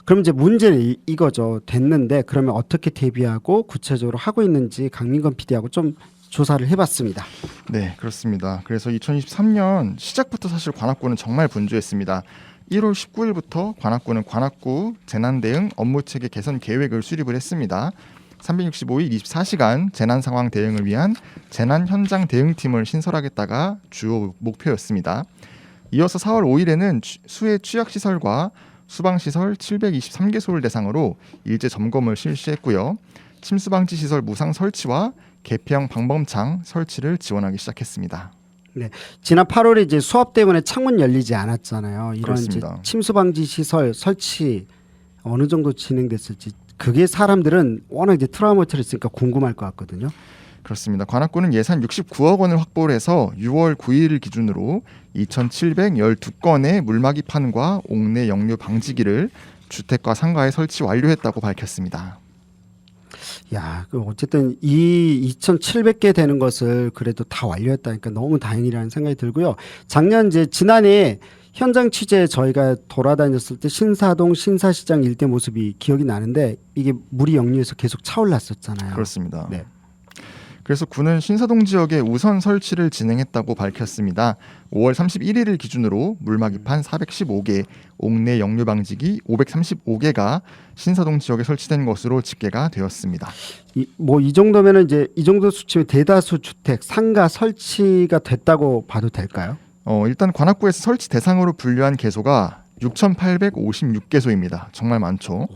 그럼 이제 문제는 이거죠. 됐는데 그러면 어떻게 대비하고 구체적으로 하고 있는지 강민건 PD하고 좀 조사를 해봤습니다. 네, 그렇습니다. 그래서 2023년 시작부터 사실 관악구는 정말 분주했습니다. 1월 19일부터 관악구는 관악구 재난대응 업무체계 개선 계획을 수립을 했습니다. 365일 24시간 재난 상황 대응을 위한 재난 현장 대응팀을 신설하겠다가 주요 목표였습니다. 이어서 4월 5일에는 수해 취약시설과 수방시설 723개소를 대상으로 일제 점검을 실시했고요. 침수방지 시설 무상 설치와 개폐형 방범창 설치를 지원하기 시작했습니다. 네, 지난 8월에 이제 수업 때문에 창문 열리지 않았잖아요. 이런 이제 그렇습니다. 침수 방지 시설 설치 어느 정도 진행됐을지 그게 사람들은 워낙 이제 트라우마를 있으니까 궁금할 것 같거든요. 그렇습니다. 관악구는 예산 69억 원을 확보를 해서 6월 9일을 기준으로 2,712건의 물막이 판과 옥내 역류 방지기를 주택과 상가에 설치 완료했다고 밝혔습니다. 야, 그 어쨌든 이 2,700개 되는 것을 그래도 다 완료했다니까 너무 다행이라는 생각이 들고요. 작년 이제 지난해 현장 취재 저희가 돌아다녔을 때 신사동 신사시장 일대 모습이 기억이 나는데 이게 물이 역류해서 계속 차올랐었잖아요. 그렇습니다. 네. 그래서 구는 신사동 지역에 우선 설치를 진행했다고 밝혔습니다. 5월 31일을 기준으로 물막이판 415개, 옥내 역류 방지기 535개가 신사동 지역에 설치된 것으로 집계가 되었습니다. 이 정도면은 이제 이 정도 수치면 대다수 주택 상가 설치가 됐다고 봐도 될까요? 일단 관악구에서 설치 대상으로 분류한 개소가 6,856개소입니다. 정말 많죠.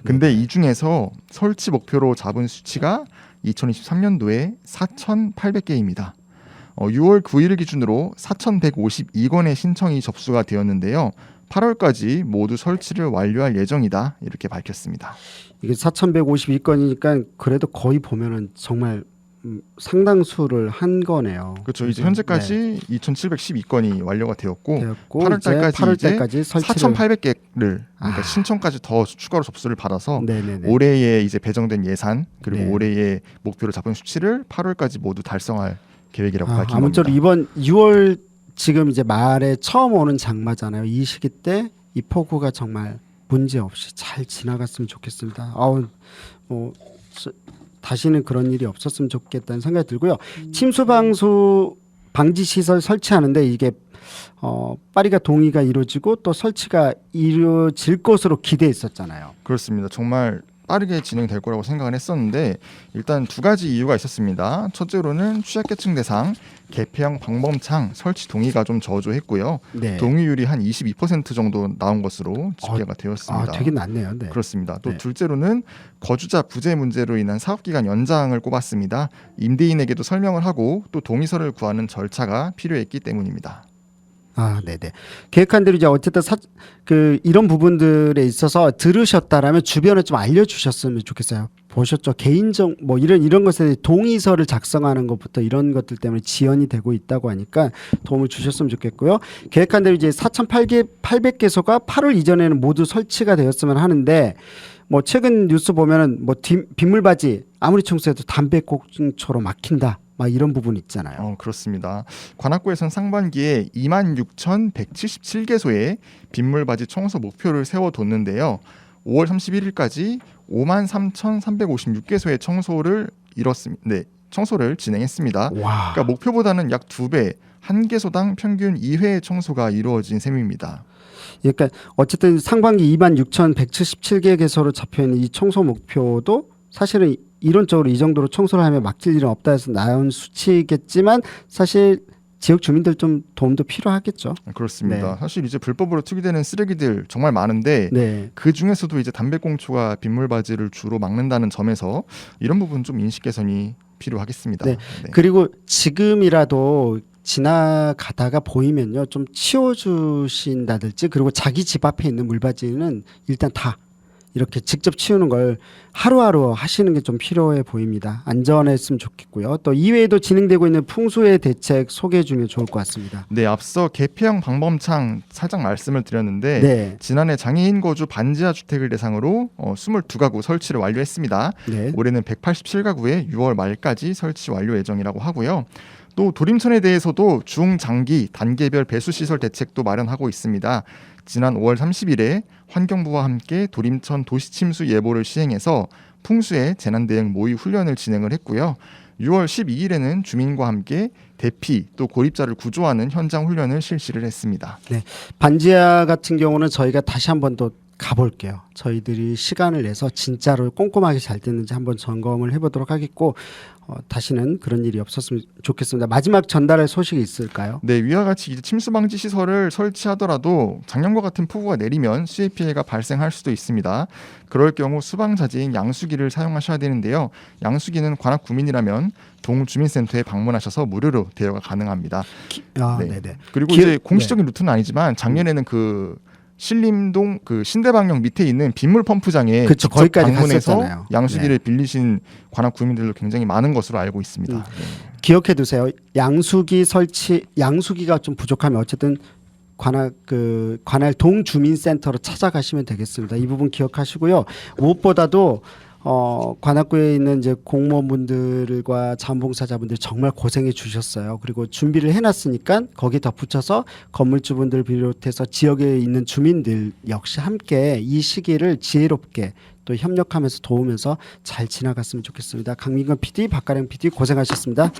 근데 이 중에서 설치 목표로 잡은 수치가 2023년도에 4,800개입니다. 6월 9일을 기준으로 4,152건의 신청이 접수가 되었는데요. 8월까지 모두 설치를 완료할 예정이다 이렇게 밝혔습니다. 이게 4,152건이니까 그래도 거의 보면은 정말 상당수를 한 거네요. 그렇죠. 이제 현재까지 2,712건이 완료가 되었고 8월 달까지 설치를 4,800개를 그러니까 신청까지 더 추가로 접수를 받아서 네네네. 올해에 이제 배정된 예산 그리고 네. 올해의 목표로 잡은 수치를 8월까지 모두 달성할 계획이라고 밝힌 겁니다. 아무쪼록 이번 6월 지금 이제 말에 처음 오는 장마잖아요. 이 시기 때 이 폭우가 정말 문제 없이 잘 지나갔으면 좋겠습니다. 다시는 그런 일이 없었으면 좋겠다는 생각이 들고요. 침수 방지 시설 설치하는데 이게 파리가 동의가 이루어지고 또 설치가 이루어질 것으로 기대했었잖아요. 그렇습니다. 정말 빠르게 진행될 거라고 생각을 했었는데 일단 두 가지 이유가 있었습니다. 첫째로는 취약계층 대상 개폐형 방범창 설치 동의가 좀 저조했고요. 네. 동의율이 한 22% 정도 나온 것으로 집계가 되었습니다. 되게 낮네요. 네. 그렇습니다. 또 네. 둘째로는 거주자 부재 문제로 인한 사업기간 연장을 꼽았습니다. 임대인에게도 설명을 하고 또 동의서를 구하는 절차가 필요했기 때문입니다. 네네. 계획한 대로 이제 어쨌든 이런 부분들에 있어서 들으셨다라면 주변에 좀 알려주셨으면 좋겠어요. 보셨죠? 개인정 이런 것에 동의서를 작성하는 것부터 이런 것들 때문에 지연이 되고 있다고 하니까 도움을 주셨으면 좋겠고요. 계획한 대로 이제 4,800개소가 8월 이전에는 모두 설치가 되었으면 하는데 최근 뉴스 보면은 빗물바지 아무리 청소해도 담배꽁초로 막힌다. 이런 부분 있잖아요. 그렇습니다. 관악구에서는 상반기에 26,177개소의 빗물바지 청소 목표를 세워뒀는데요. 5월 31일까지 53,356개소의 청소를 이뤘습니다. 네, 청소를 진행했습니다. 와. 그러니까 목표보다는 약 2배, 한 개소당 평균 2회의 청소가 이루어진 셈입니다. 그러니까 어쨌든 상반기 26,177개 개소로 잡혀있는 이 청소 목표도 사실은 이론적으로 이 정도로 청소를 하면 막힐 일은 없다 해서 나온 수치겠지만 사실 지역 주민들 좀 도움도 필요하겠죠. 그렇습니다. 네. 사실 이제 불법으로 투기되는 쓰레기들 정말 많은데 네. 그 중에서도 이제 담배꽁초가 빗물바지를 주로 막는다는 점에서 이런 부분 좀 인식 개선이 필요하겠습니다. 네. 그리고 지금이라도 지나가다가 보이면요 좀 치워주신다든지 그리고 자기 집 앞에 있는 물바지는 일단 다 이렇게 직접 치우는 걸 하루하루 하시는 게 좀 필요해 보입니다. 안전했으면 좋겠고요. 또 이외에도 진행되고 있는 풍수해 대책 소개해 주면 좋을 것 같습니다. 네, 앞서 개폐형 방범창 살짝 말씀을 드렸는데 네. 지난해 장애인 거주 반지하 주택을 대상으로 22가구 설치를 완료했습니다. 네. 올해는 187가구에 6월 말까지 설치 완료 예정이라고 하고요. 또 도림천에 대해서도 중장기 단계별 배수시설 대책도 마련하고 있습니다. 지난 5월 30일에 환경부와 함께 도림천 도시침수 예보를 시행해서 풍수의 재난대응 모의 훈련을 진행을 했고요. 6월 12일에는 주민과 함께 대피 또 고립자를 구조하는 현장 훈련을 실시를 했습니다. 반지하 같은 경우는 저희가 다시 한번 더 가볼게요. 저희들이 시간을 내서 진짜로 꼼꼼하게 잘 됐는지 한번 점검을 해보도록 하겠고 다시는 그런 일이 없었으면 좋겠습니다. 마지막 전달할 소식이 있을까요? 네, 위와 같이 이제 침수 방지 시설을 설치하더라도 작년과 같은 폭우가 내리면 수해 피해가 발생할 수도 있습니다. 그럴 경우 수방자재인 양수기를 사용하셔야 되는데요. 양수기는 관악 구민이라면 동주민센터에 방문하셔서 무료로 대여가 가능합니다. 네. 네네. 그리고 이제 공식적인 루트는 아니지만 작년에는 그 신림동 그 신대방역 밑에 있는 빗물 펌프장에 그쵸, 직접 거기까지 방문해서 갔었잖아요. 양수기를 빌리신 관악 구민들도 굉장히 많은 것으로 알고 있습니다. 네. 기억해 두세요. 양수기가 좀 부족하면 어쨌든 관할 동주민센터로 찾아가시면 되겠습니다. 이 부분 기억하시고요. 무엇보다도 관악구에 있는 이제 공무원분들과 자원봉사자분들 정말 고생해 주셨어요. 그리고 준비를 해놨으니까 거기에 덧붙여서 건물주분들 비롯해서 지역에 있는 주민들 역시 함께 이 시기를 지혜롭게 또 협력하면서 도우면서 잘 지나갔으면 좋겠습니다. 강민건 PD, 박가령 PD 고생하셨습니다.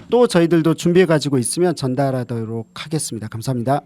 또 저희들도 준비해 가지고 있으면 전달하도록 하겠습니다. 감사합니다.